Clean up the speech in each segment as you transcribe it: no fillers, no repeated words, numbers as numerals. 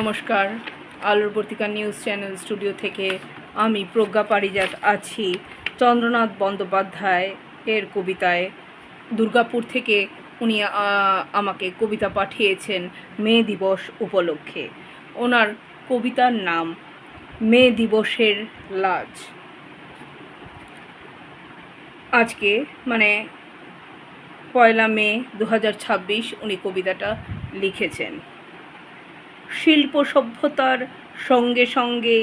নমস্কার, আলোর পত্রিকা নিউজ চ্যানেল স্টুডিও থেকে আমি প্রজ্ঞা পারিজাত আছি। চন্দ্রনাথ বন্দ্যোপাধ্যায় এর কবিতায় দুর্গাপুর থেকে উনি আমাকে কবিতা পাঠিয়েছেন মে দিবস উপলক্ষে। ওনার কবিতার নাম মে দিবসের লাজ। আজকে মানে 1 মে 2026 উনি কবিতাটা লিখেছেন। শিল্প সভ্যতার সঙ্গে সঙ্গে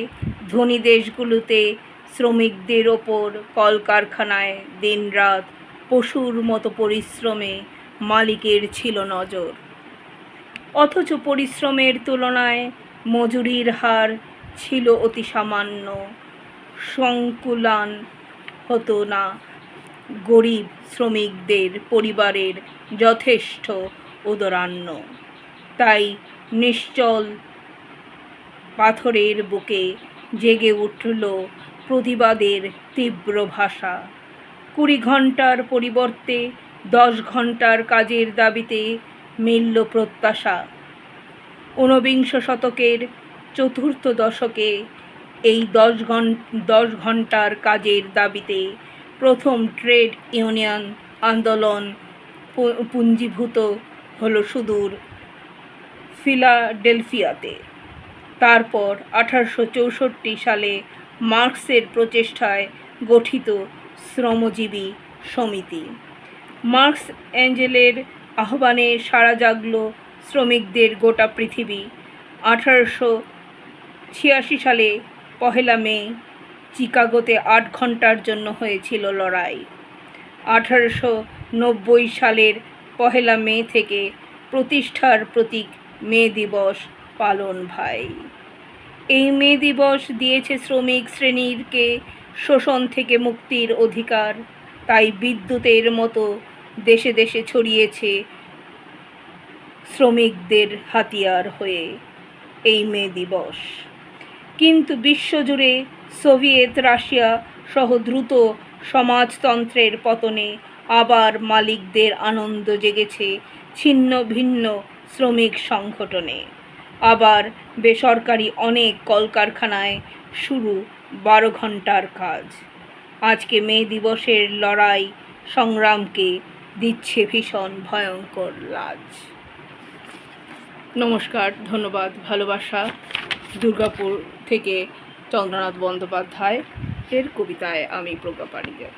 ধনী দেশগুলোতে শ্রমিকদের ওপর কলকারখানায় দিনরাত পশুর মতো পরিশ্রমে মালিকের ছিল নজর, অথচ পরিশ্রমের তুলনায় মজুরির হার ছিল অতি সামান্য। সংকুলান হতো না গরিব শ্রমিকদের পরিবারের যথেষ্ট উদরান্ন। তাই নিশ্চল পাথরের বুকে জেগে উঠল প্রতিবাদের তীব্র ভাষা। 20 ঘন্টার পরিবর্তে 10 ঘন্টার কাজের দাবিতে মিলল প্রত্যাশা। 19 শতকের চতুর্থ দশকে এই 10 ঘন্টার কাজের দাবিতে প্রথম ট্রেড ইউনিয়ন আন্দোলন পুঞ্জীভূত হলো সুদূর ফিলাডেলফিয়াতে। তারপর 1864 সালে মার্কসের প্রচেষ্টায় গঠিত শ্রমজীবী সমিতি। মার্কস এঞ্জেলের আহ্বানে সাড়া জাগল শ্রমিকদের গোটা পৃথিবী। 1886 সালে 1 মে চিকাগোতে 8 ঘন্টার জন্য হয়েছিল লড়াই। 1890 সালের 1 মে থেকে প্রতিষ্ঠার প্রতীক মে দিবস পালন ভাই। এই মে দিবস দিয়েছে শ্রমিক শ্রেণীরকে শোষণ থেকে মুক্তির অধিকার। তাই বিদ্যুতের মতো দেশে দেশে ছড়িয়েছে শ্রমিকদের হাতিয়ার হয়ে এই মে দিবস। কিন্তু বিশ্বজুড়ে সোভিয়েত রাশিয়া সহ দ্রুত সমাজতন্ত্রের পতনে আবার মালিকদের আনন্দ জেগেছে ছিন্ন ভিন্ন শ্রমিক সংগঠনে। আবার বেসরকারি অনেক কলকারখানায় শুরু 12 ঘন্টার কাজ। আজকে মে দিবসের লড়াই সংগ্রামকে দিচ্ছে ভীষণ ভয়ঙ্কর লাজ। নমস্কার, ধন্যবাদ, ভালোবাসা। দুর্গাপুর থেকে চন্দ্রনাথ বন্দ্যোপাধ্যায় এর কবিতায় আমি প্রজ্ঞা পারিজাত।